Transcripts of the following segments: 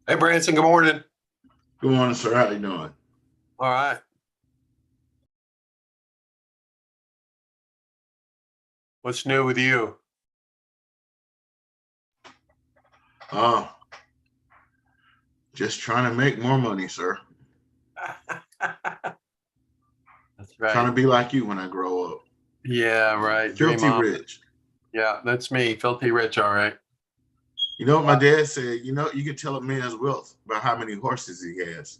Hey, Branson, good morning. Good morning, sir. How you doing? All right. What's new with you? Uh, just trying to make more money, sir. That's Trying to right. be like you when I grow up. Yeah, right. Dream Filthy on. rich. Yeah, that's me. Filthy rich. All right. You know what my dad said? You can tell a man's wealth by how many horses he has.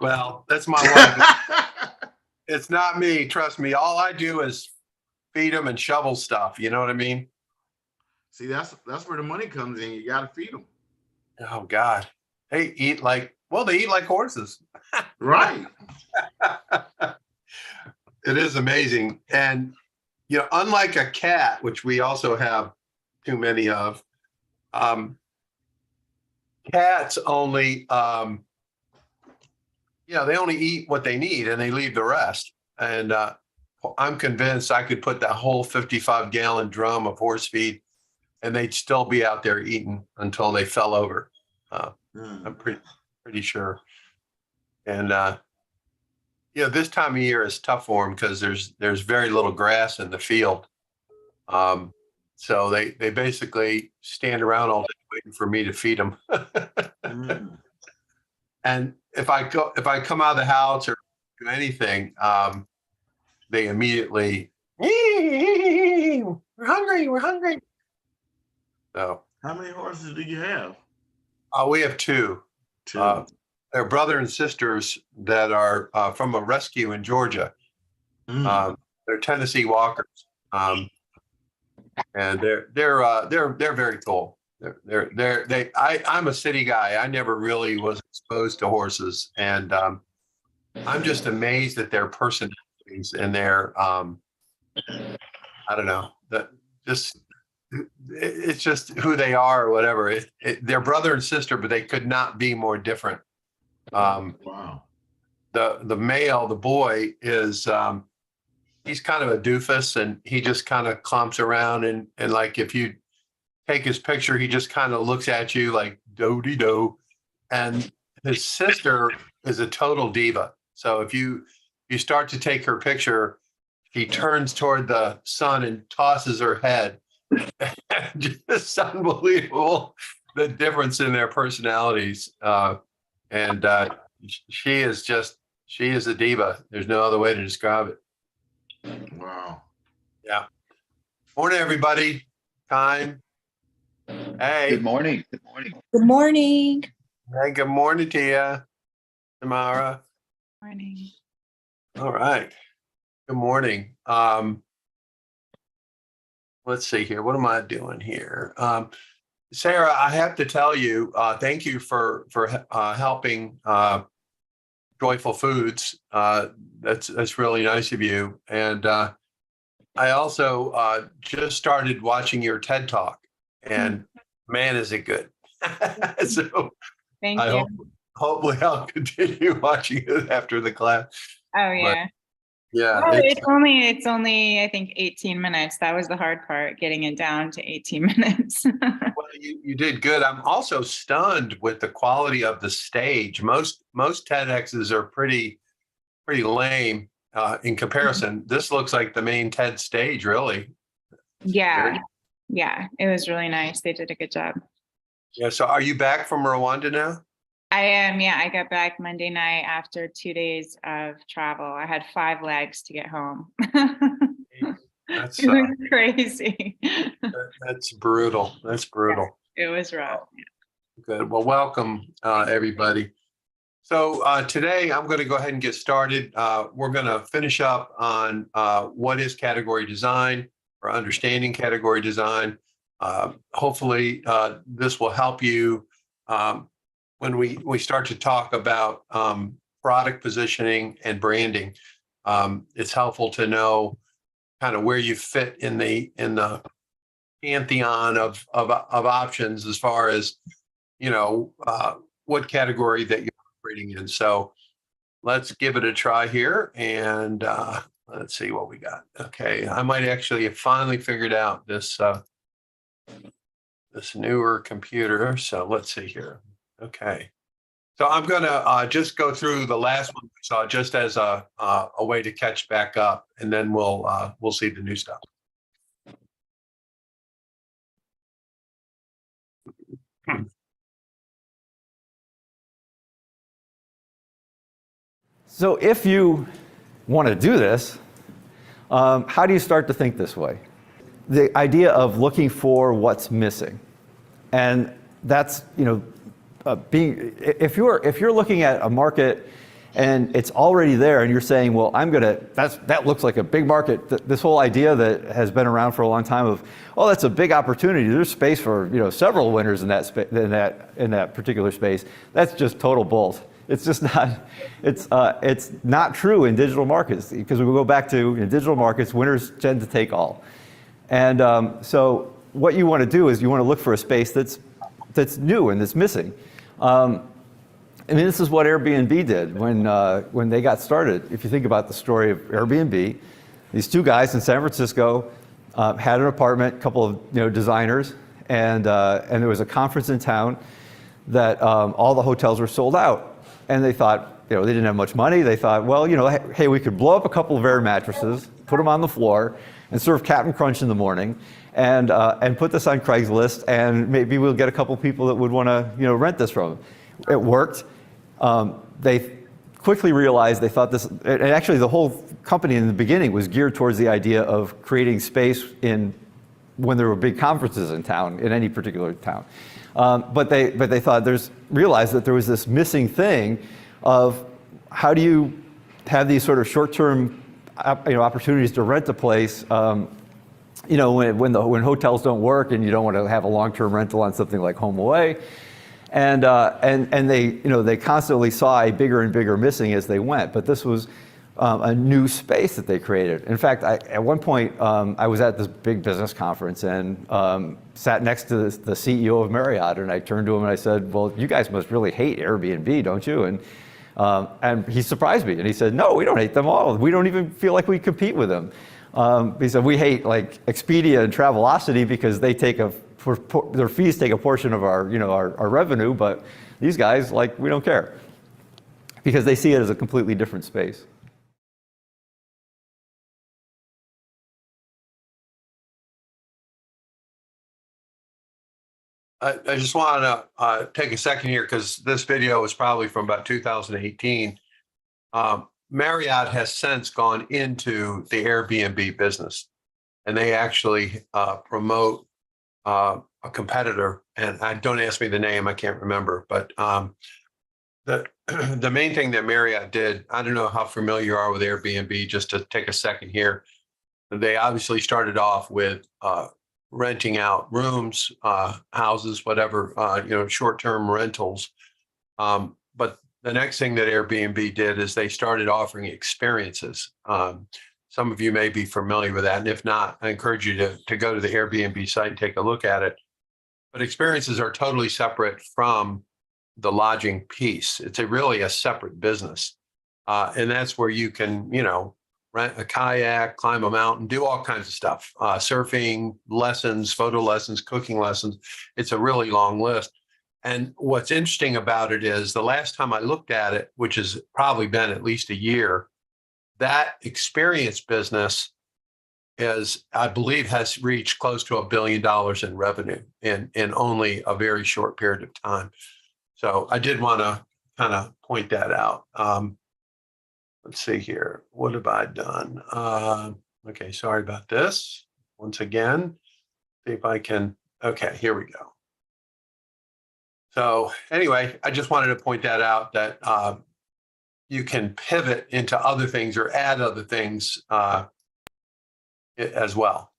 Well, that's my wife. It's not me. Trust me. All I do is feed them and shovel stuff. You know what I mean? See, that's where the money comes in. You got to feed them. Oh, God. They eat they eat like horses. Right. It is amazing. And, unlike a cat, which we also have too many of, um, cats only, they only eat what they need and they leave the rest. And I'm convinced I could put that whole 55-gallon drum of horse feed and they'd still be out there eating until they fell over. I'm pretty sure. And this time of year is tough for them because there's very little grass in the field. So they basically stand around all day waiting for me to feed them. And if I come out of the house or do anything, they immediately, we're hungry, we're hungry. So How many horses do you have? we have two. Two. They're brother and sisters that are from a rescue in Georgia. They're Tennessee Walkers, and they're very cool. I'm a city guy. I never really was exposed to horses, and I'm just amazed at their personalities and their I don't know, that just it's just who they are or whatever. They're brother and sister, but they could not be more different. Wow. The male, the boy, is he's kind of a doofus, and he just kind of clumps around, and like if you take his picture, he just kind of looks at you like do. And his sister is a total diva. So if you start to take her picture, she turns toward the sun and tosses her head. Just unbelievable the difference in their personalities. And she is a diva. There's no other way to describe it. Wow. Yeah. Morning, everybody. Time. Hey. Good morning. Good morning. Good morning. Hey, good morning to you, Tamara. Morning. All right. Good morning. Let's see here. What am I doing here? Sarah, I have to tell you, thank you for helping Joyful Foods. That's really nice of you. And I also just started watching your TED Talk, and man, is it good. So Thank you. Hopefully I'll continue watching it after the class. Oh yeah. But, yeah. Well, it's only I think 18 minutes. That was the hard part, getting it down to 18 minutes. Well, you did good. I'm also stunned with the quality of the stage. Most TEDx's are pretty lame in comparison. This looks like the main TED stage, really. Yeah. Yeah, it was really nice. They did a good job. Yeah. So are you back from Rwanda now? I am. Yeah, I got back Monday night after 2 days of travel. I had 5 legs to get home. That's it was crazy. That's brutal. That's brutal. Yeah, it was rough. Good. Well, welcome everybody. So today I'm going to go ahead and get started. We're going to finish up on what is category design or understanding category design. Hopefully this will help you when we start to talk about product positioning and branding. It's helpful to know kind of where you fit in the pantheon of options as far as what category that you're operating in. So let's give it a try here, and let's see what we got. Okay, I might actually have finally figured out this this newer computer. So let's see here. Okay. So I'm going to just go through the last one we saw just as a way to catch back up, and then we'll see the new stuff. So if you want to do this, how do you start to think this way? The idea of looking for what's missing, and that's if you're looking at a market and it's already there, and you're saying, well, that looks like a big market. This whole idea that has been around for a long time of, oh, that's a big opportunity. There's space for several winners in that particular space. That's just total bull. It's just not. It's not true in digital markets, because we go back to in digital markets, winners tend to take all. And so what you want to do is you want to look for a space that's new and that's missing. I mean, this is what Airbnb did when they got started. If you think about the story of Airbnb, these two guys in San Francisco had an apartment, a couple of designers, and there was a conference in town that all the hotels were sold out. And they thought, they didn't have much money. They thought, well, hey, we could blow up a couple of air mattresses, put them on the floor, and serve Captain Crunch in the morning, and put this on Craigslist, and maybe we'll get a couple people that would want to, rent this from them. It worked. They quickly realized they thought this, and actually the whole company in the beginning was geared towards the idea of creating space when there were big conferences in town, in any particular town. But they thought realized that there was this missing thing of how do you have these sort of short-term opportunities to rent a place when hotels don't work and you don't want to have a long-term rental on something like HomeAway. And they constantly saw a bigger and bigger missing as they went, but this was a new space that they created. In fact, at one point, I was at this big business conference and sat next to the CEO of Marriott, and I turned to him and I said, well, you guys must really hate Airbnb, don't you? And he surprised me, and he said, no, we don't hate them all. We don't even feel like we compete with them. He said, we hate like Expedia and Travelocity because they their fees take a portion of our revenue, but these guys, we don't care, because they see it as a completely different space. I just want to take a second here, because this video is probably from about 2018. Marriott has since gone into the Airbnb business, and they actually promote a competitor, and don't ask me the name, I can't remember, but the main thing that Marriott did, I don't know how familiar you are with Airbnb, just to take a second here. They obviously started off with renting out rooms, houses, whatever, short-term rentals. But the next thing that Airbnb did is they started offering experiences. Some of you may be familiar with that, and if not, I encourage you to go to the Airbnb site and take a look at it. But experiences are totally separate from the lodging piece. It's really a separate business. And that's where you can, rent a kayak, climb a mountain, do all kinds of stuff. Surfing lessons, photo lessons, cooking lessons. It's a really long list. And what's interesting about it is the last time I looked at it, which has probably been at least a year, that experience business I believe, has reached close to $1 billion in revenue in only a very short period of time. So I did want to kind of point that out. Let's see here. What have I done? Okay, sorry about this. Once again, see if I can. Okay, here we go. So anyway, I just wanted to point that out, that you can pivot into other things or add other things as well.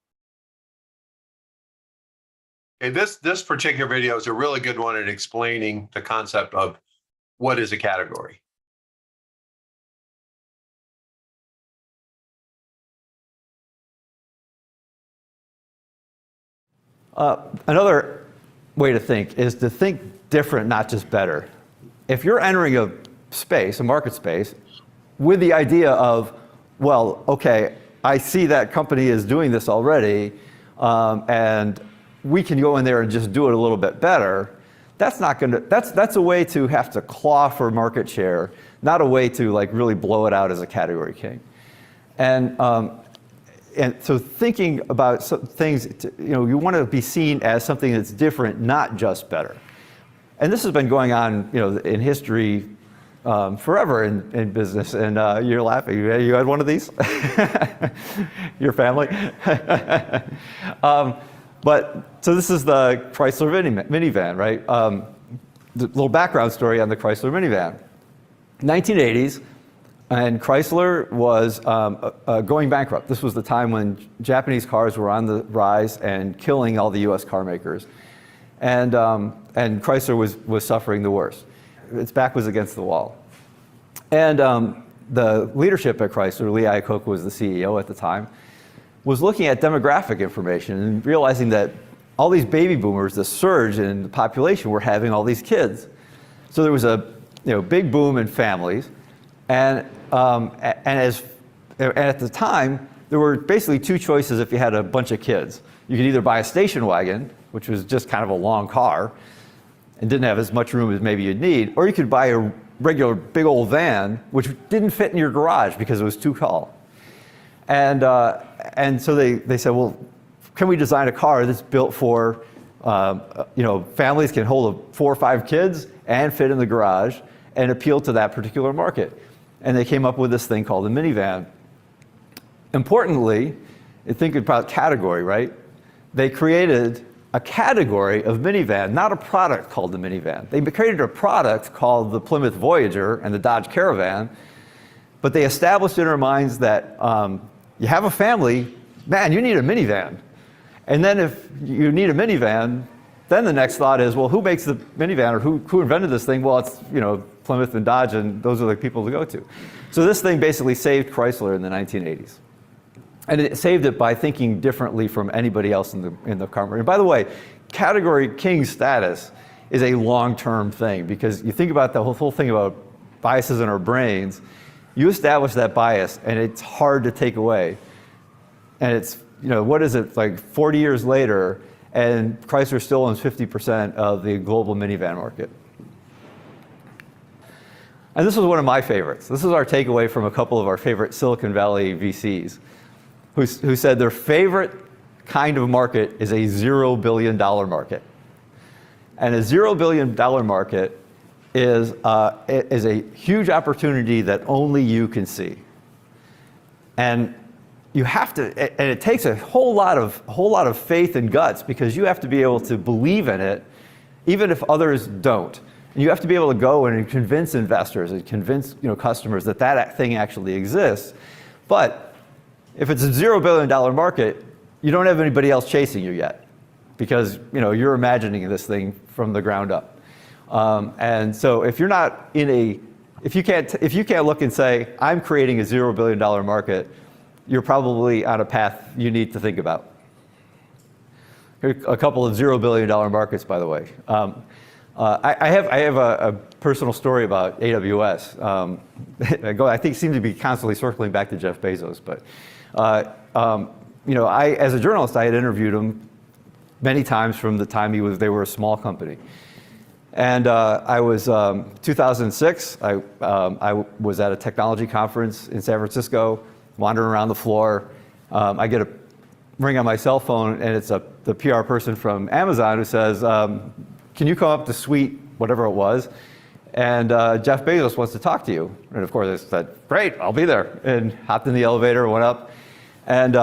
Okay, this particular video is a really good one at explaining the concept of what is a category. Another way to think is to think different, not just better. If you're entering a space, a market space, with the idea of, well, okay, I see that company is doing this already, and we can go in there and just do it a little bit better, that's not going to, that's a way to have to claw for market share, not a way to like really blow it out as a category king. And so thinking about things, you want to be seen as something that's different, not just better. And this has been going on, in history forever in business. And you're laughing. You had one of these? Your family? So this is the Chrysler minivan, right? The little background story on the Chrysler minivan. 1980s, and Chrysler was going bankrupt. This was the time when Japanese cars were on the rise and killing all the US car makers. And Chrysler was suffering the worst. Its back was against the wall. And the leadership at Chrysler, Lee Iacocca was the CEO at the time, was looking at demographic information and realizing that all these baby boomers, the surge in the population, were having all these kids. So there was a big boom in families. And at the time, there were basically two choices if you had a bunch of kids. You could either buy a station wagon, which was just kind of a long car and didn't have as much room as maybe you'd need, or you could buy a regular big old van, which didn't fit in your garage because it was too tall. And so they said, well, can we design a car that's built for, families can hold 4 or 5 kids and fit in the garage and appeal to that particular market? And they came up with this thing called a minivan. Importantly, think about category, right? They created a category of minivan, not a product called the minivan. They created a product called the Plymouth Voyager and the Dodge Caravan, but they established in our minds that you have a family, man, you need a minivan. And then if you need a minivan, then the next thought is, well, who makes the minivan, or who invented this thing? Well, it's Plymouth and Dodge, and those are the people to go to. So this thing basically saved Chrysler in the 1980s. And it saved it by thinking differently from anybody else in the car market. And by the way, category king status is a long-term thing, because you think about the whole thing about biases in our brains. You establish that bias, and it's hard to take away. And it's, what is it, like 40 years later, and Chrysler still owns 50% of the global minivan market. And this was one of my favorites. This is our takeaway from a couple of our favorite Silicon Valley VCs, who said their favorite kind of market is a $0 billion market. And a $0 billion market is a huge opportunity that only you can see. And you have to, and it takes a whole lot of faith and guts, because you have to be able to believe in it, even if others don't. And you have to be able to go and convince investors and convince customers that thing actually exists. But if it's a $0 billion market, you don't have anybody else chasing you yet, because you're imagining this thing from the ground up. And so if you're not if you can't look and say, I'm creating a $0 billion market, you're probably on a path you need to think about. Here are a couple of $0 billion markets, by the way. I have a personal story about AWS. I think it seems to be constantly circling back to Jeff Bezos, but as a journalist, I had interviewed him many times from the time they were a small company. And I was 2006. I was at a technology conference in San Francisco, wandering around the floor. I get a ring on my cell phone, and it's the PR person from Amazon who says, "Can you come up to suite whatever it was? And Jeff Bezos wants to talk to you." And of course, I said, "Great, I'll be there." And hopped in the elevator, went up, and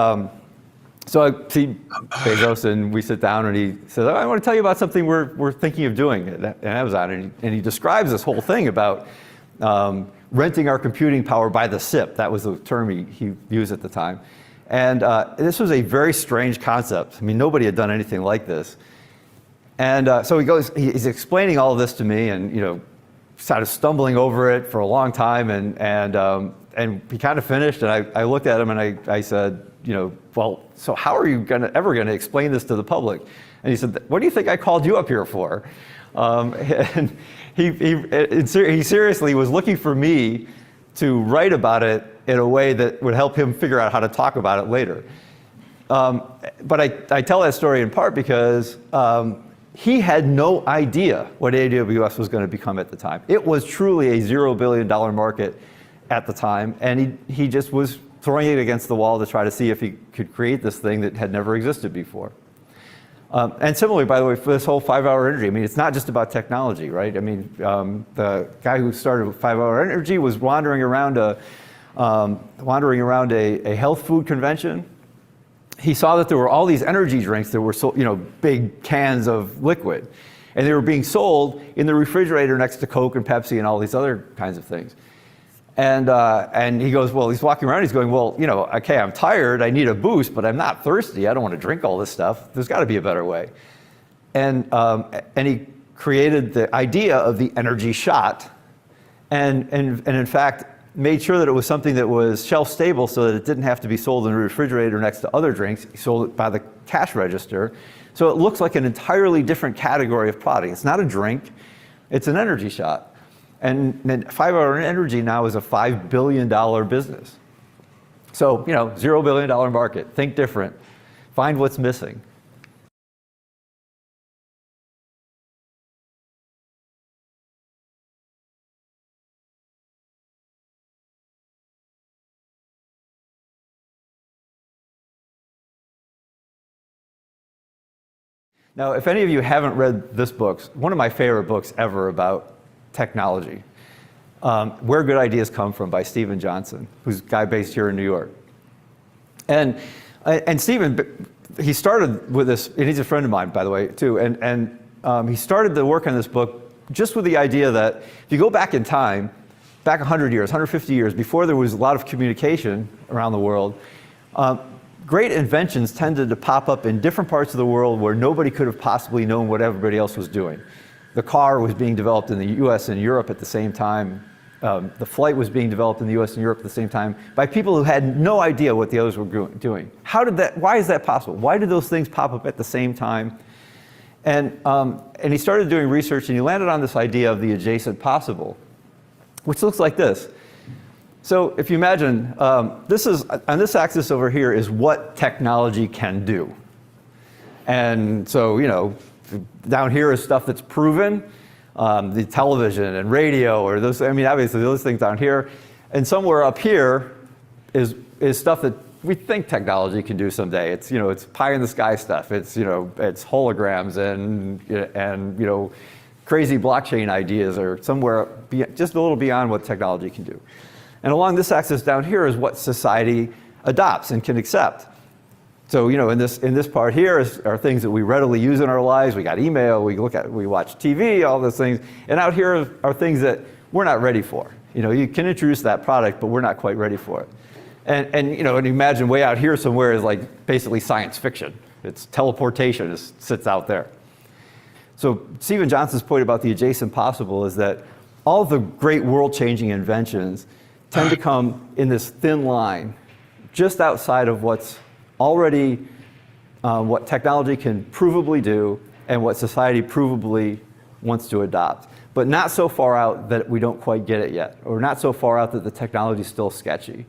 so I see Bezos, and we sit down, and he says, "I want to tell you about something we're thinking of doing at Amazon." And he describes this whole thing about renting our computing power by the SIP. That was the term he used at the time. And this was a very strange concept. I mean, nobody had done anything like this. And so he's explaining all of this to me, and started stumbling over it for a long time, and he kind of finished, and I looked at him, and I said, well, so how are you ever gonna explain this to the public? And he said, "What do you think I called you up here for?" And he seriously was looking for me to write about it in a way that would help him figure out how to talk about it later. but I tell that story in part because he had no idea what AWS was going to become at the time. It was truly a $0 billion market at the time, and he just was throwing it against the wall to try to see if he could create this thing that had never existed before. And similarly, by the way, for this whole 5-hour energy, I mean, it's not just about technology, right? I mean, the guy who started 5-hour energy was wandering around a health food convention. He saw that there were all these energy drinks that were sold, big cans of liquid, and they were being sold in the refrigerator next to Coke and Pepsi and all these other kinds of things. And he goes, well, he's walking around, he's going, well, okay, I'm tired, I need a boost, but I'm not thirsty, I don't want to drink all this stuff. There's got to be a better way. And he created the idea of the energy shot, and in fact, made sure that it was something that was shelf stable so that it didn't have to be sold in a refrigerator next to other drinks. He sold it by the cash register. So it looks like an entirely different category of product. It's not a drink, it's an energy shot. And 5-hour energy now is a $5 billion business. So, $0 billion market, think different, find what's missing. Now, if any of you haven't read this book, one of my favorite books ever about technology, Where Good Ideas Come From by Steven Johnson, who's a guy based here in New York. And Steven, he started with this, and he's a friend of mine, by the way, too, and he started to work on this book just with the idea that if you go back in time, back 100 years, 150 years, before there was a lot of communication around the world, great inventions tended to pop up in different parts of the world where nobody could have possibly known what everybody else was doing. The car was being developed in the US and Europe at the same time. The flight was being developed in the US and Europe at the same time by people who had no idea what the others were doing. Why is that possible? Why did those things pop up at the same time? And he started doing research, and he landed on this idea of the adjacent possible, which looks like this. So if you imagine, this is, on this axis over here is what technology can do. And so, down here is stuff that's proven, the television and radio, or those, obviously those things down here. And somewhere up here is stuff that we think technology can do someday. It's, it's pie in the sky stuff. It's, it's holograms and crazy blockchain ideas, or somewhere just a little beyond what technology can do. And along this axis down here is what society adopts and can accept. So, in this part here are things that we readily use in our lives. We got email, we watch TV, all those things. And out here are things that we're not ready for. You can introduce that product, but we're not quite ready for it. And imagine way out here somewhere is like basically science fiction. It's teleportation, sits out there. So Steven Johnson's point about the adjacent possible is that all the great world-changing inventions tend to come in this thin line, just outside of what's already, what technology can provably do and what society provably wants to adopt, but not so far out that we don't quite get it yet, or not so far out that the technology is still sketchy.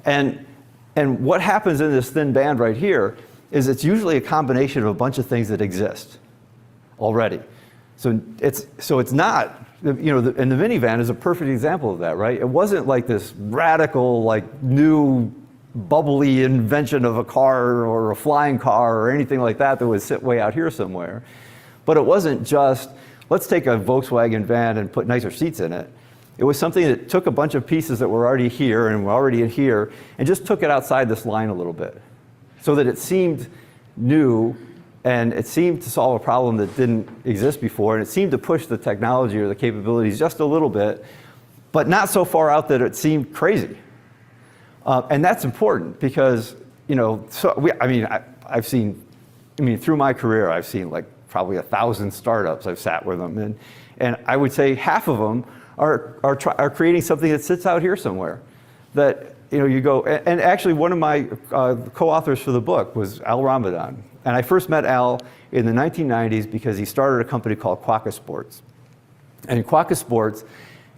And what happens in this thin band right here is it's usually a combination of a bunch of things that exist already. So it's not, and the minivan is a perfect example of that, right? It wasn't like this radical, new bubbly invention of a car or a flying car or anything like that would sit way out here somewhere. But it wasn't just, let's take a Volkswagen van and put nicer seats in it. It was something that took a bunch of pieces that were already here and were already in here and just took it outside this line a little bit so that it seemed new and it seemed to solve a problem that didn't exist before, and it seemed to push the technology or the capabilities just a little bit, but not so far out that it seemed crazy. And that's important because, I've seen, through my career, I've seen probably 1,000 startups. I've sat with them, and I would say half of them are creating something that sits out here somewhere. That you go, and actually one of my co-authors for the book was Al Ramadan, and I first met Al in the 1990s because he started a company called Quokka Sports, and Quokka Sports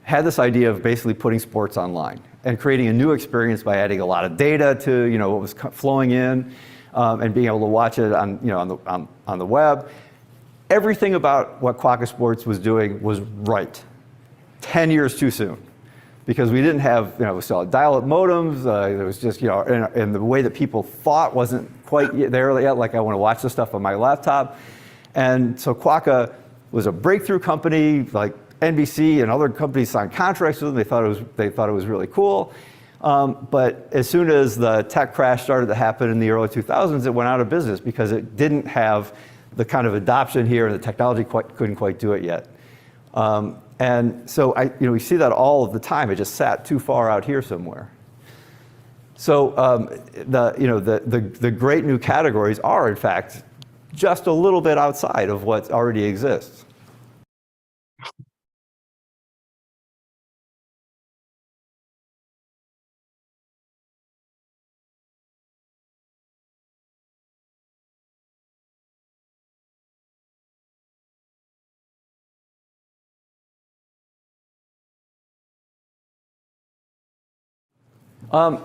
had this idea of basically putting sports online and creating a new experience by adding a lot of data to what was flowing in. and being able to watch it on, on the web. Everything about what Quokka Sports was doing was right. 10 years too soon. Because we didn't have, we still had dial-up modems. There was just, and the way that people thought wasn't quite there yet. Like, I want to watch this stuff on my laptop. And so Quokka was a breakthrough company. Like NBC and other companies signed contracts with them. They thought it was really cool. But as soon as the tech crash started to happen in the early 2000s, it went out of business because it didn't have the kind of adoption here, and the technology couldn't quite do it yet. And so we see that all of the time. It just sat too far out here somewhere. So the great new categories are, in fact, just a little bit outside of what already exists.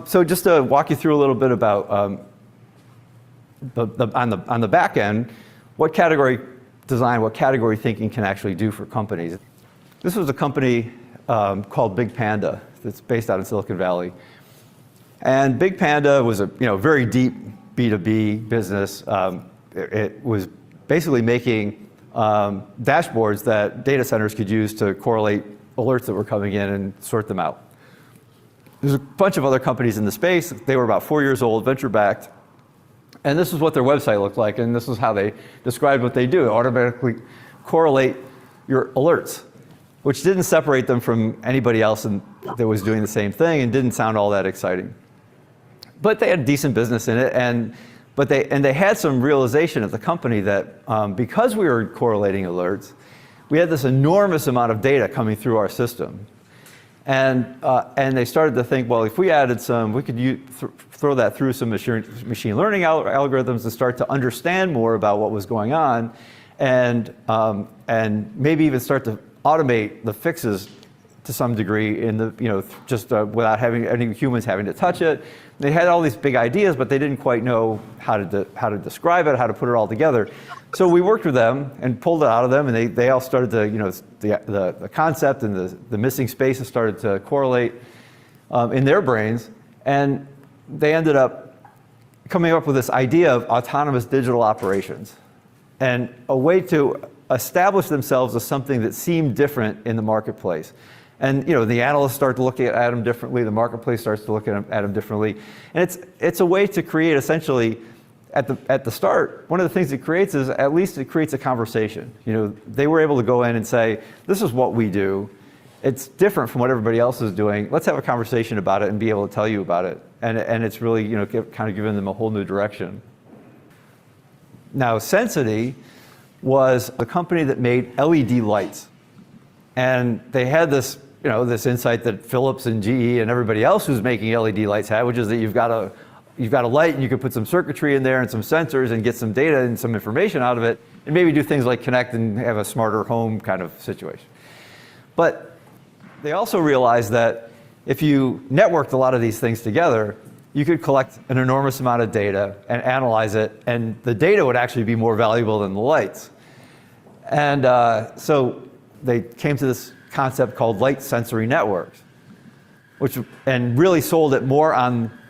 So just to walk you through a little bit about on the back end, what category design, what category thinking can actually do for companies. This was a company called Big Panda that's based out in Silicon Valley. And Big Panda was a very deep B2B business. It was basically making dashboards that data centers could use to correlate alerts that were coming in and sort them out. There's a bunch of other companies in the space. They were about 4 years old, venture-backed. And this is what their website looked like, and this is how they described what they do. They automatically correlate your alerts, which didn't separate them from anybody else that was doing the same thing and didn't sound all that exciting. But they had decent business in it, and they had some realization at the company that because we were correlating alerts, we had this enormous amount of data coming through our system. And they started to think, well, if we added we could throw that through some machine learning algorithms and start to understand more about what was going on, and maybe even start to automate the fixes to some degree in the just without having any humans having to touch it. They had all these big ideas, but they didn't quite know how to describe it, how to put it all together. So we worked with them and pulled it out of them, and they all started to, the concept and the missing spaces started to correlate in their brains, and they ended up coming up with this idea of autonomous digital operations, and a way to establish themselves as something that seemed different in the marketplace. And the analysts start to look at them differently. The marketplace starts to look at them differently, and it's a way to create essentially. At the start, one of the things it creates is at least it creates a conversation. They were able to go in and say, "This is what we do. It's different from what everybody else is doing. Let's have a conversation about it and be able to tell you about it." And it's really kind of giving them a whole new direction. Now, Sensity was a company that made LED lights, and they had this insight that Philips and GE and everybody else who's making LED lights had, which is that you've got a light and you can put some circuitry in there and some sensors and get some data and some information out of it, and maybe do things like connect and have a smarter home kind of situation. But they also realized that if you networked a lot of these things together, you could collect an enormous amount of data and analyze it, and the data would actually be more valuable than the lights. And so they came to this concept called light sensory networks, and really sold it more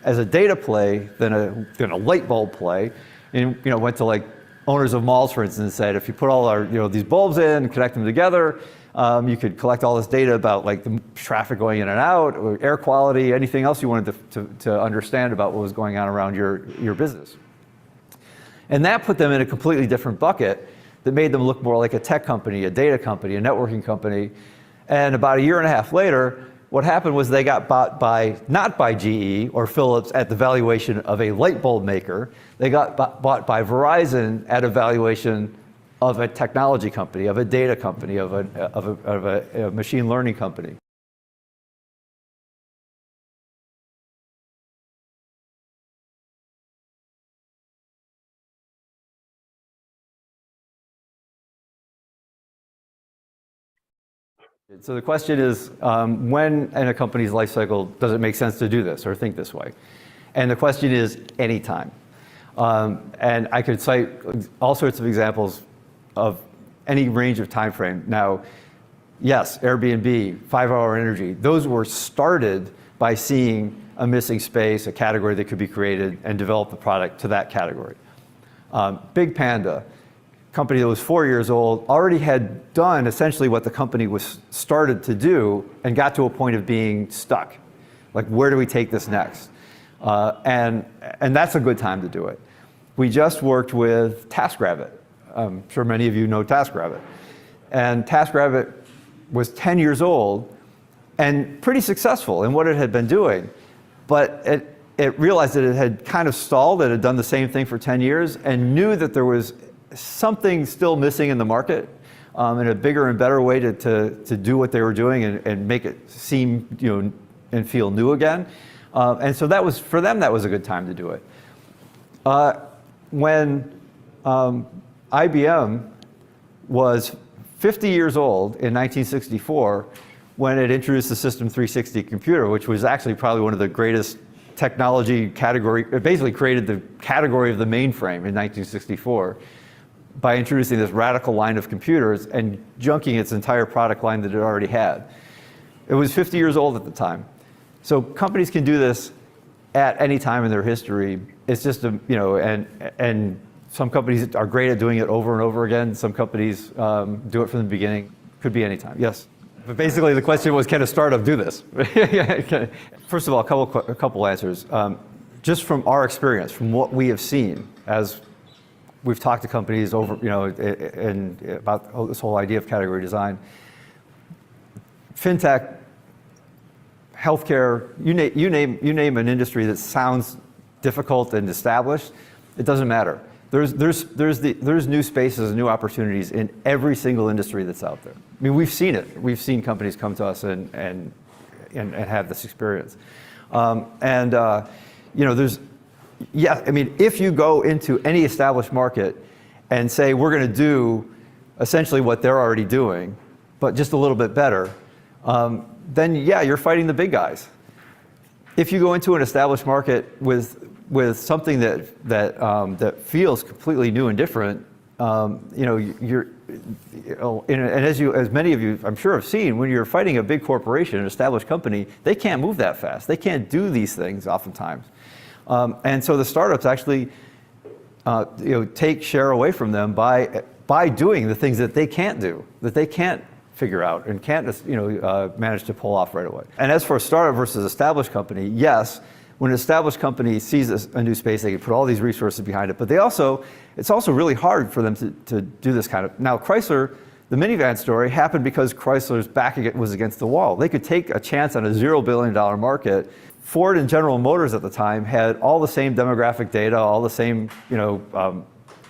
as a data play than a light bulb play. And went to like owners of malls, for instance, and said, if you put all our these bulbs in and connect them together, you could collect all this data about like the traffic going in and out, or air quality, anything else you wanted to understand about what was going on around your business. And that put them in a completely different bucket that made them look more like a tech company, a data company, a networking company. And about a year and a half later, what happened was they got bought not by GE or Philips at the valuation of a light bulb maker. They got bought by Verizon at a valuation of a technology company, of a data company, of a machine learning company. So the question is, when in a company's life cycle does it make sense to do this or think this way? And the question is, anytime. And I could cite all sorts of examples of any range of time frame. Now, yes, Airbnb, 5 Hour Energy, those were started by seeing a missing space, a category that could be created, and develop the product to that category. Big Panda, company that was 4 years old, already had done essentially what the company was started to do and got to a point of being stuck. Like, where do we take this next? And that's a good time to do it. We just worked with TaskRabbit. I'm sure many of you know TaskRabbit. And TaskRabbit was 10 years old and pretty successful in what it had been doing. But it realized that it had kind of stalled, it had done the same thing for 10 years, and knew that there was something still missing in the market, and a bigger and better way to do what they were doing and make it seem, and feel new again. And so that was, for them, that was a good time to do it. When IBM was 50 years old in 1964, when it introduced the System 360 computer, which was actually probably one of the greatest technology category, it basically created the category of the mainframe in 1964 by introducing this radical line of computers and junking its entire product line that it already had. It was 50 years old at the time. So companies can do this at any time in their history. It's just, and some companies are great at doing it over and over again. Some companies do it from the beginning. Could be any time. Yes. But basically, the question was, can a startup do this? First of all, a couple answers. Just from our experience, from what we have seen, as we've talked to companies over, and about this whole idea of category design, fintech, healthcare, you name an industry that sounds difficult and established, it doesn't matter. There's new spaces and new opportunities in every single industry that's out there. I mean, we've seen it. We've seen companies come to us and have this experience. If you go into any established market and say, we're going to do essentially what they're already doing, but just a little bit better, then yeah, you're fighting the big guys. If you go into an established market with something that feels completely new and different, as many of you, I'm sure, have seen, when you're fighting a big corporation, an established company, they can't move that fast. They can't do these things oftentimes, and so the startups actually, take share away from them by doing the things that they can't do, that they can't figure out and can't manage to pull off right away. And as for a startup versus established company, yes, when an established company sees a new space, they can put all these resources behind it, but it's also really hard for them to do this kind of. Now, Chrysler, the minivan story happened because Chrysler's back was against the wall. They could take a chance on a $0 billion market. Ford and General Motors at the time had all the same demographic data, all the same,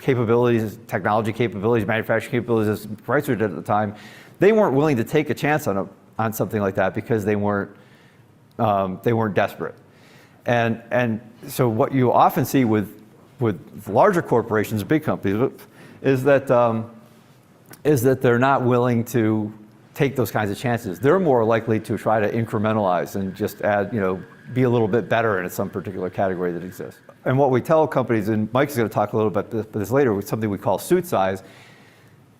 capabilities, technology capabilities, manufacturing capabilities as Chrysler did at the time. They weren't willing to take a chance on something like that because they weren't desperate. And so what you often see with larger corporations, big companies, is that they're not willing to take those kinds of chances. They're more likely to try to incrementalize and just add, be a little bit better in some particular category that exists. And what we tell companies, and Mike is going to talk a little bit about this later, with something we call suit size.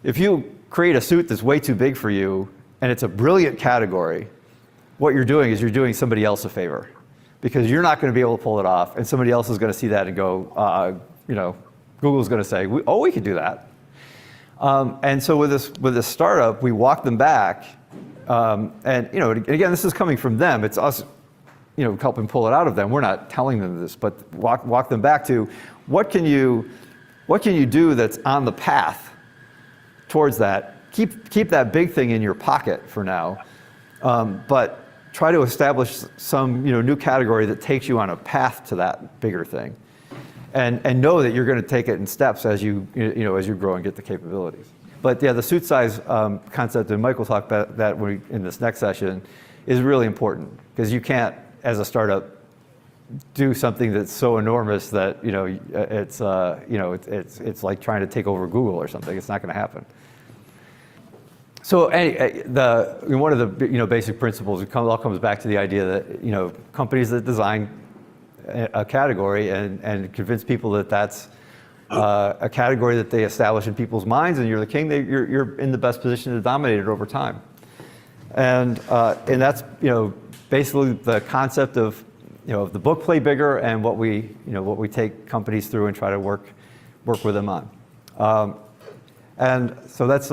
If you create a suit that's way too big for you and it's a brilliant category, what you're doing is you're doing somebody else a favor, because you're not going to be able to pull it off, and somebody else is going to see that and go, Google's going to say, we could do that. And so with this startup, we walk them back, and again, this is coming from them. It's us, helping pull it out of them. We're not telling them this, but walk them back to what can you do that's on the path towards that. Keep that big thing in your pocket for now, but try to establish some new category that takes you on a path to that bigger thing, and know that you're going to take it in steps as you grow and get the capabilities. But yeah, the suit size concept, and Mike will talk about that in this next session, is really important, because you can't, as a startup, do something that's so enormous that it's like trying to take over Google or something. It's not going to happen. So one of the basic principles, it all comes back to the idea that companies that design a category and convince people that that's a category that they establish in people's minds, and you're the king. You're in the best position to dominate it over time. And that's basically the concept of the book Play Bigger, and what we take companies through and try to work with them on. And so that's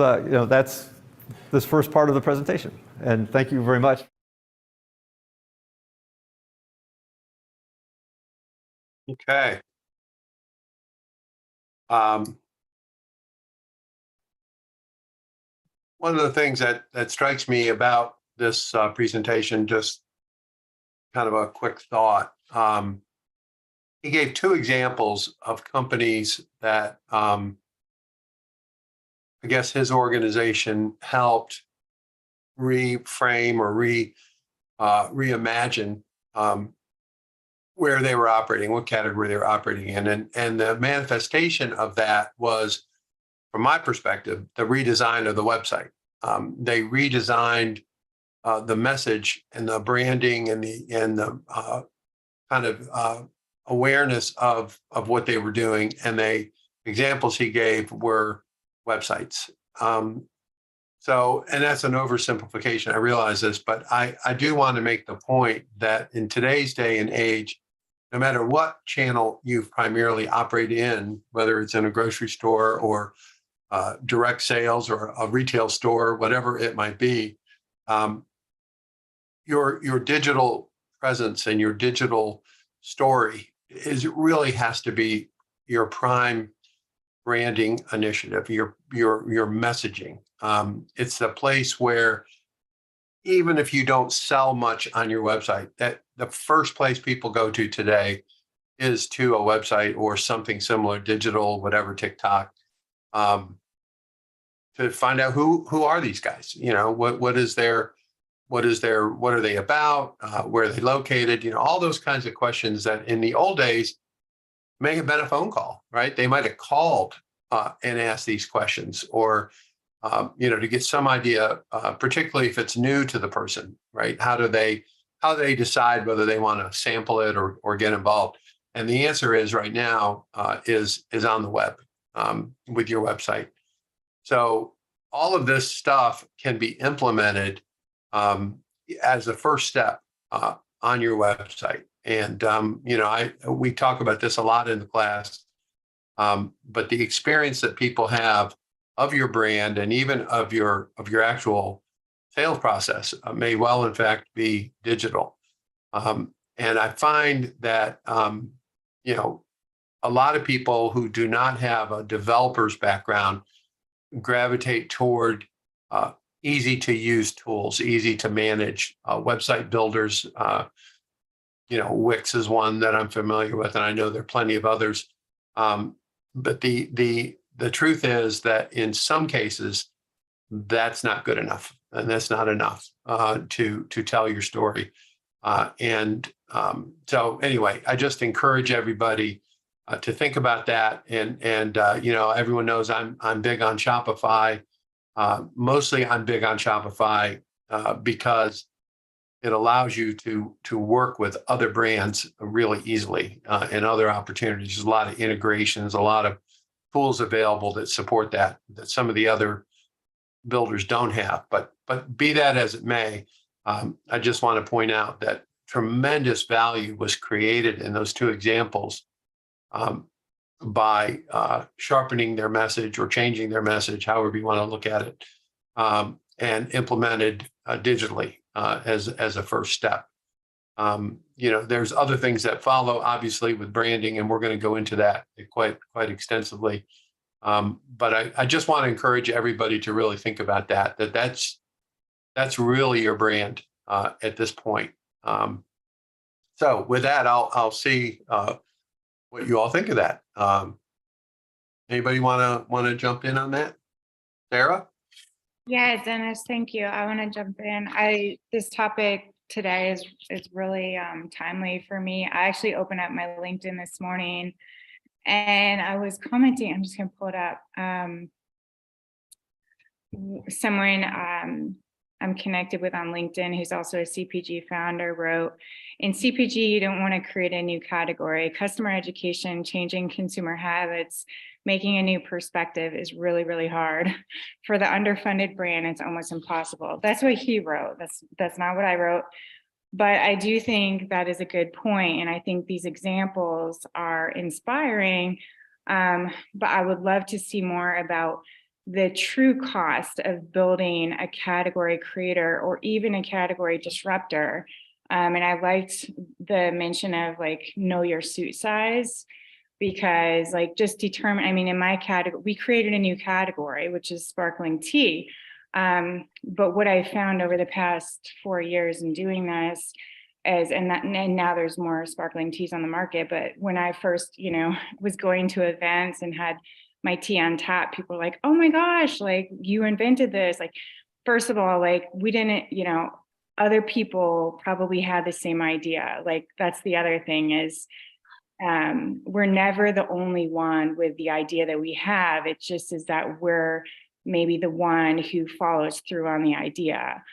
this first part of the presentation. And thank you very much. Okay. One of the things that strikes me about this presentation, just kind of a quick thought. He gave two examples of companies that I guess his organization helped reframe or reimagine where they were operating, what category they were operating in. And the manifestation of that was, from my perspective, the redesign of the website. They redesigned the message and the branding and the kind of awareness of what they were doing. And the examples he gave were websites. And that's an oversimplification. I realize this, but I do want to make the point that in today's day and age, no matter what channel you've primarily operated in, whether it's in a grocery store or direct sales or a retail store, whatever it might be, your digital presence and your digital story really has to be your prime branding initiative, your messaging. It's the place where, even if you don't sell much on your website, that the first place people go to today is to a website or something similar, digital, whatever, TikTok, to find out who are these guys? What are they about? Where are they located? All those kinds of questions that in the old days may have been a phone call, right? They might have called and asked these questions, or to get some idea, particularly if it's new to the person, right? How do they decide whether they want to sample it or get involved? And the answer is right now is on the web with your website. So all of this stuff can be implemented as a first step on your website. And we talk about this a lot in the class, but the experience that people have of your brand and even of your actual sales process may well, in fact, be digital. And I find that a lot of people who do not have a developer's background gravitate toward easy to use tools, easy to manage website builders. Wix is one that I'm familiar with, and I know there are plenty of others. But the truth is that in some cases, that's not good enough, and that's not enough to tell your story. So anyway, I just encourage everybody to think about that. And everyone knows I'm big on Shopify. Mostly, I'm big on Shopify because it allows you to work with other brands really easily and other opportunities. There's a lot of integrations, a lot of tools available that support that some of the other builders don't have. But be that as it may, I just want to point out that tremendous value was created in those two examples by sharpening their message or changing their message, however you want to look at it, and implemented digitally as a first step. There's other things that follow, obviously, with branding, and we're going to go into that quite extensively. But I just want to encourage everybody to really think about that's really your brand at this point. So with that, I'll see what you all think of that. Anybody want to jump in on that? Sarah? Yeah, Dennis, thank you. I want to jump in. This topic today is really timely for me. I actually opened up my LinkedIn this morning and I was commenting, I'm just going to pull it up. Someone I'm connected with on LinkedIn, who's also a CPG founder, wrote, in CPG, you don't want to create a new category. Customer education, changing consumer habits, making a new perspective is really, really hard. For the underfunded brand, it's almost impossible. That's what he wrote. That's not what I wrote. But I do think that is a good point, and I think these examples are inspiring. But I would love to see more about the true cost of building a category creator or even a category disruptor. And I liked the mention of like, know your suit size, because like just determine, I mean, in my category, we created a new category, which is sparkling tea. But what I found over the past 4 years in doing this is, and now there's more sparkling teas on the market, but when I first, was going to events and had my tea on tap, people were like, oh my gosh, like you invented this. Like, first of all, like we didn't, other people probably had the same idea. Like, that's the other thing is, we're never the only one with the idea that we have. It just is that we're maybe the one who follows through on the idea.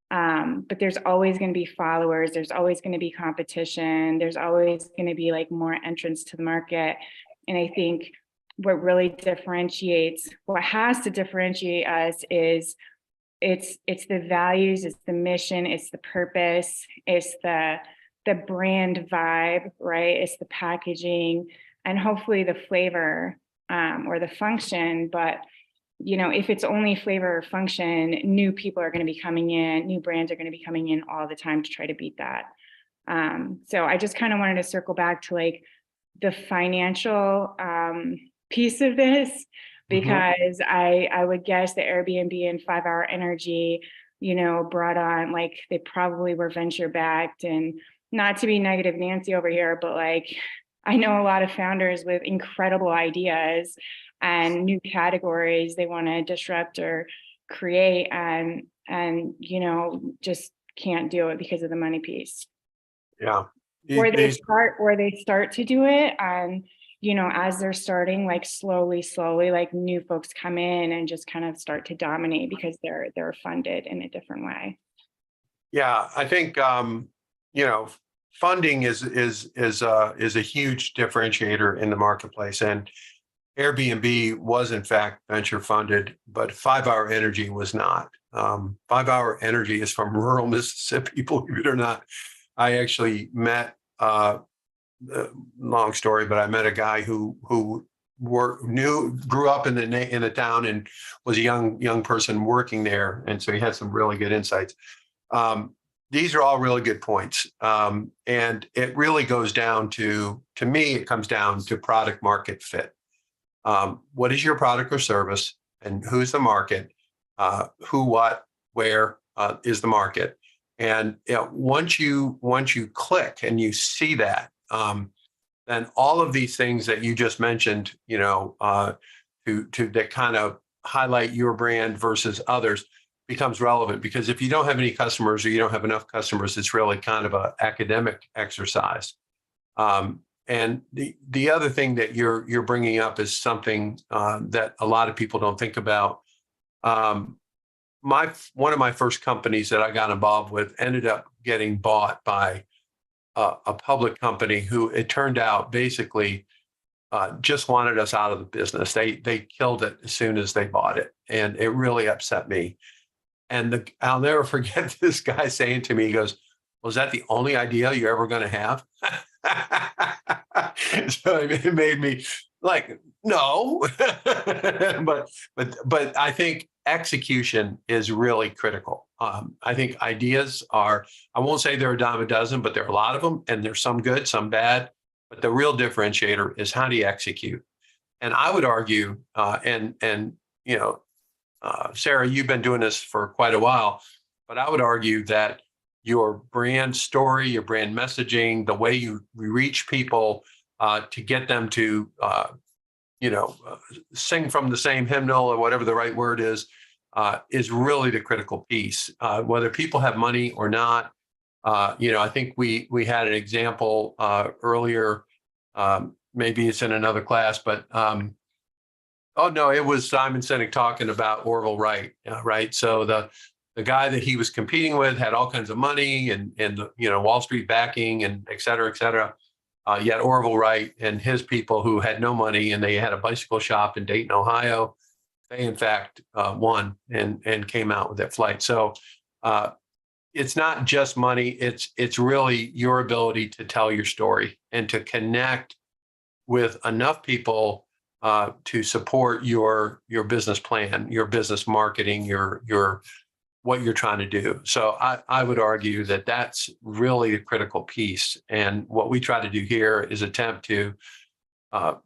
But there's always going to be followers. There's always going to be competition. There's always going to be like more entrants to the market. And I think what has to differentiate us is it's the values, it's the mission, it's the purpose, it's the brand vibe, right? It's the packaging and hopefully the flavor or the function. But if it's only flavor or function, new people are going to be coming in, new brands are going to be coming in all the time to try to beat that. So I just kind of wanted to circle back to like the financial piece of this, because I would guess the Airbnb and 5 Hour Energy, brought on, like, they probably were venture backed, and not to be negative Nancy over here, but like, I know a lot of founders with incredible ideas and new categories they want to disrupt or create, and just can't do it because of the money piece. Yeah. Or they start to do it, and as they're starting, like slowly, like new folks come in and just kind of start to dominate because they're funded in a different way. Yeah, I think funding is a huge differentiator in the marketplace, and Airbnb was in fact venture funded, but 5 Hour Energy was not. 5 Hour Energy is from rural Mississippi, believe it or not. I actually met long story, but I met a guy who grew up in the town and was a young person working there, and so he had some really good insights. These are all really good points, and it really goes down to me, it comes down to product market fit. What is your product or service, and who's the market? Who, what, where is the market? And once you click and you see that, then all of these things that you just mentioned, that kind of highlight your brand versus others becomes relevant. Because if you don't have any customers or you don't have enough customers, it's really kind of an academic exercise. And the other thing that you're bringing up is something that a lot of people don't think about. One of my first companies that I got involved with ended up getting bought by a public company who, it turned out, basically just wanted us out of the business. They killed it as soon as they bought it, and it really upset me. And I'll never forget this guy saying to me, he goes, "Was that the only idea you're ever going to have?" So it made me like, no. but I think execution is really critical. I think ideas are, I won't say they're a dime a dozen, but there are a lot of them, and there's some good, some bad. But the real differentiator is, how do you execute? And I would argue, Sarah, you've been doing this for quite a while, but I would argue that your brand story, your brand messaging, the way you reach people to get them to, sing from the same hymnal, or whatever the right word is really the critical piece. Whether people have money or not, I think we had an example earlier. Maybe it's in another class, but oh no, it was Simon Sinek talking about Orville Wright, right? So the guy that he was competing with had all kinds of money and Wall Street backing and et cetera, et cetera. Yet Orville Wright and his people who had no money and they had a bicycle shop in Dayton, Ohio, they in fact won and came out with that flight. So it's not just money. It's really your ability to tell your story and to connect with enough people to support your business plan, your business marketing, your what you're trying to do. So I would argue that that's really the critical piece. And what we try to do here is attempt to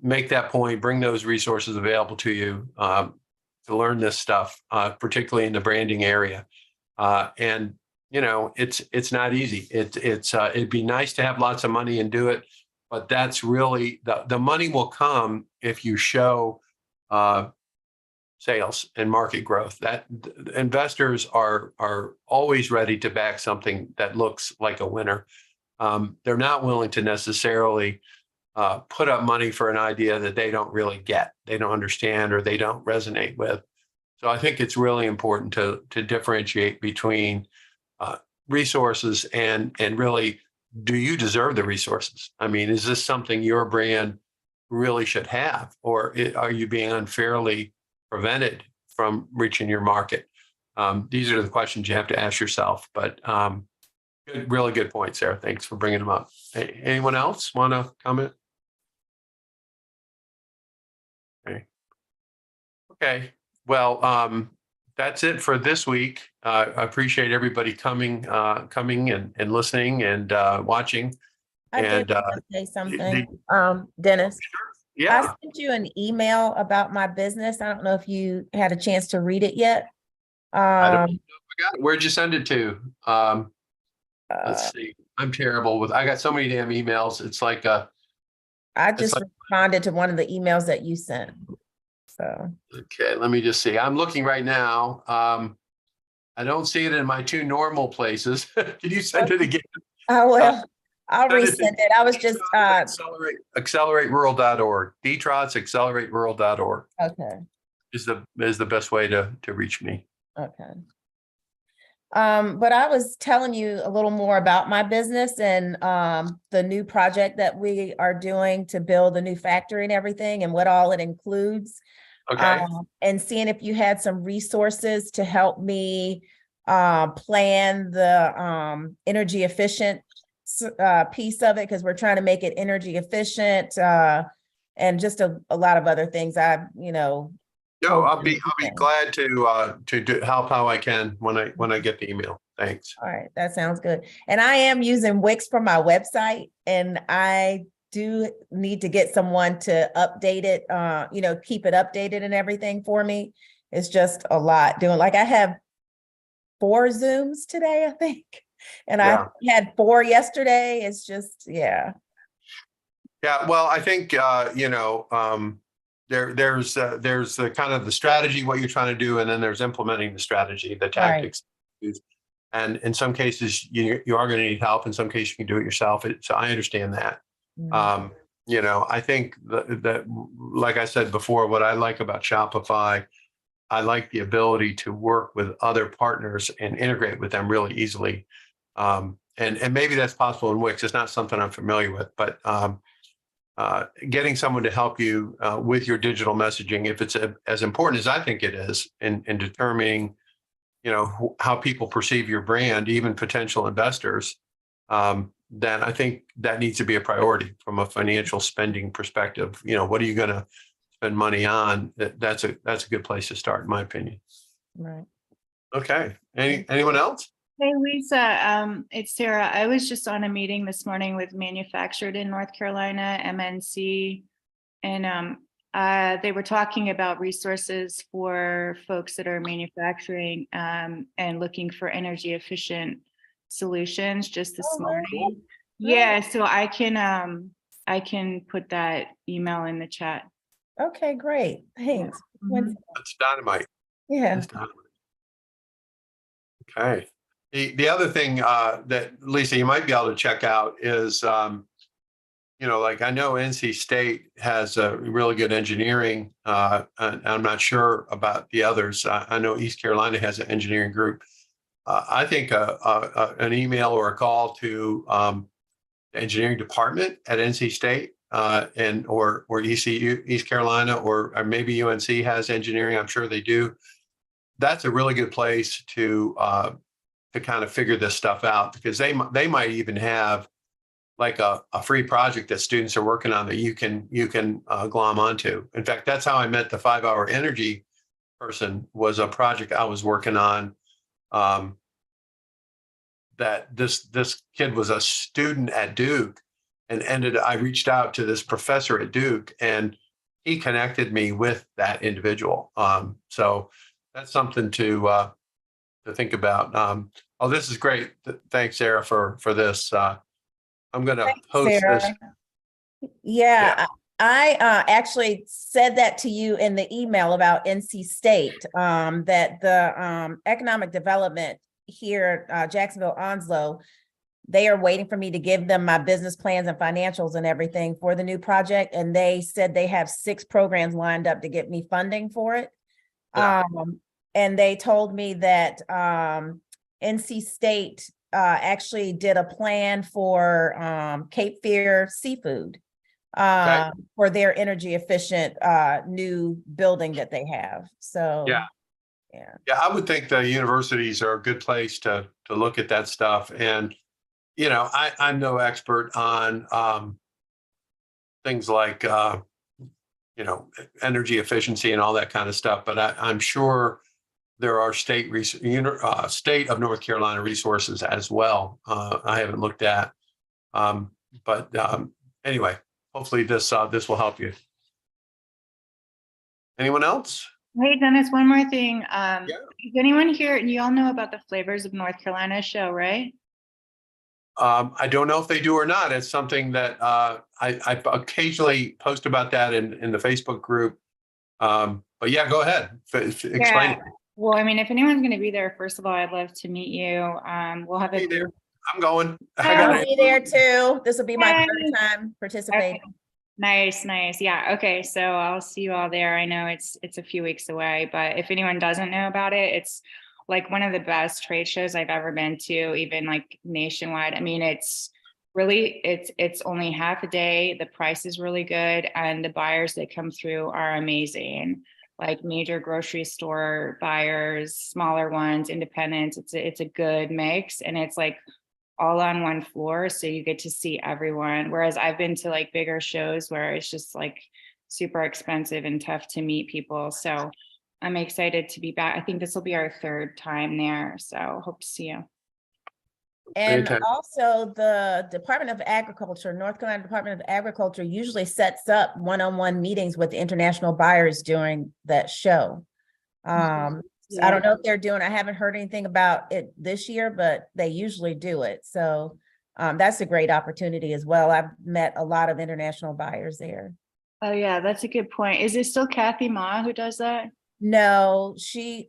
make that point, bring those resources available to you to learn this stuff, particularly in the branding area. And it's not easy. It'd be nice to have lots of money and do it, but that's really the money will come if you show sales and market growth. That investors are always ready to back something that looks like a winner. They're not willing to necessarily put up money for an idea that they don't really get, they don't understand, or they don't resonate with. So I think it's really important to differentiate between resources and really, do you deserve the resources? I mean, is this something your brand really should have, or are you being unfairly prevented from reaching your market? These are the questions you have to ask yourself. But really good point, Sarah. Thanks for bringing them up. Anyone else want to comment? Okay. Well, that's it for this week. I appreciate everybody coming and listening and watching. I And did want to say something, Dennis. yeah, I sent you an email about my business. I don't know if you had a chance to read it yet. I don't know if I got it. Where'd you send it to? Let's see. I'm terrible with. I got so many damn emails. It's like I just responded to one of the emails that you sent. So okay, let me just see. I'm looking right now. I don't see it in my two normal places. Can you send it again? I will. I'll send it to resend it. I was just acceleraterural.org. DTROTS acceleraterural.org okay. is the best way to reach me. Okay. But I was telling you a little more about my business and the new project that we are doing to build a new factory and everything and what all it includes. Okay. And seeing if you had some resources to help me plan the energy efficient piece of it, because we're trying to make it energy efficient and just a lot of other things. No, I'll be glad to help how I can when I get the email. Thanks. All right, that sounds good. And I am using Wix for my website, and I do need to get someone to update it, keep it updated and everything for me. It's just a lot doing. Like I have 4 Zooms today, I think, and I had 4 yesterday. It's just, yeah. Yeah, well, I think there's the kind of the strategy, what you're trying to do, and then there's implementing the strategy, the tactics. Right. And in some cases, you are going to need help. In some cases, you can do it yourself. So I understand that. Mm-hmm. I think that, like I said before, what I like about Shopify, I like the ability to work with other partners and integrate with them really easily. And maybe that's possible in Wix. It's not something I'm familiar with, but getting someone to help you with your digital messaging, if it's as important as I think it is in determining, how people perceive your brand, even potential investors, then I think that needs to be a priority from a financial spending perspective. What are you going to spend money on? That's a good place to start, in my opinion. Right. Okay. Anyone else? Hey, Lisa, it's Sarah. I was just on a meeting this morning with Manufactured in North Carolina, MNC, and they were talking about resources for folks that are manufacturing and looking for energy efficient solutions just this morning. Really? Yeah, so I can put that email in the chat. Okay, great. Thanks. Mhm. That's dynamite. Yeah. That's dynamite. Okay. The other thing that, Lisa, you might be able to check out is, like I know NC State has a really good engineering. And I'm not sure about the others. I know East Carolina has an engineering group. I think an email or a call to the engineering department at NC State and or ECU, East Carolina, or maybe UNC has engineering. I'm sure they do. That's a really good place to kind of figure this stuff out, because they might even have like a free project that students are working on that you can glom onto. In fact, that's how I met the 5 Hour Energy person, was a project I was working on. That this kid was a student at Duke, and I reached out to this professor at Duke, and he connected me with that individual. So that's something to think about. Oh, this is great. Thanks, Sarah, for this. I'm going to post this. Sarah. Yeah, I actually said that to you in the email about NC State, that the economic development here, Jacksonville Onslow, they are waiting for me to give them my business plans and financials and everything for the new project. And they said they have 6 programs lined up to get me funding for it. Yeah. And they told me that NC State actually did a plan for Cape Fear Seafood for their energy efficient new building that they have. So yeah, I would think the universities are a good place to look at that stuff. And I'm no expert on things like energy efficiency and all that kind of stuff, but I'm sure there are state of North Carolina resources as well. I haven't looked at, but anyway, hopefully this will help you. Anyone else? Hey, Dennis, one more thing. Is anyone here, you all know about the Flavors of North Carolina show, right? I don't know if they do or not. It's something that I occasionally post about that in the Facebook group. But yeah, go ahead. Explain it. Well, I mean, if anyone's going to be there, first of all, I'd love to meet you. We'll have Hey there. I'm going. I'll be there too. This will be my Yay. third time participating. Okay. Nice. Yeah. Okay. So I'll see you all there. I know it's a few weeks away, but if anyone doesn't know about it, it's like one of the best trade shows I've ever been to, even like nationwide. I mean, it's only half a day. The price is really good. And the buyers that come through are amazing. Like major grocery store buyers, smaller ones, independents. It's a good mix, and it's like all on one floor, so you get to see everyone. Whereas I've been to like bigger shows where it's just like super expensive and tough to meet people. So I'm excited to be back. I think this will be our 3rd time there, so hope to see you. And Fantastic. also the Department of Agriculture, North Carolina Department of Agriculture usually sets up one-on-one meetings with international buyers during that show. So I don't know if they're doing, I haven't heard anything about it this year, but they usually do it. So that's a great opportunity as well. I've met a lot of international buyers there. Oh yeah, that's a good point. Is it still Kathy Ma who does that? No,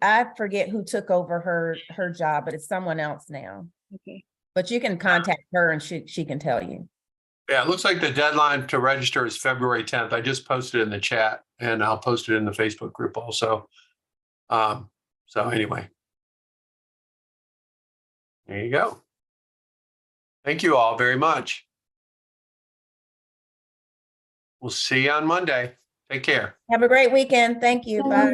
I forget who took over her job, but it's someone else now. Okay. But you can contact her and she can tell you. Yeah, it looks like the deadline to register is February 10th. I just posted it in the chat, and I'll post it in the Facebook group also. So anyway, there you go. Thank you all very much. We'll see you on Monday. Take care. Have a great weekend. Thank you. Bye.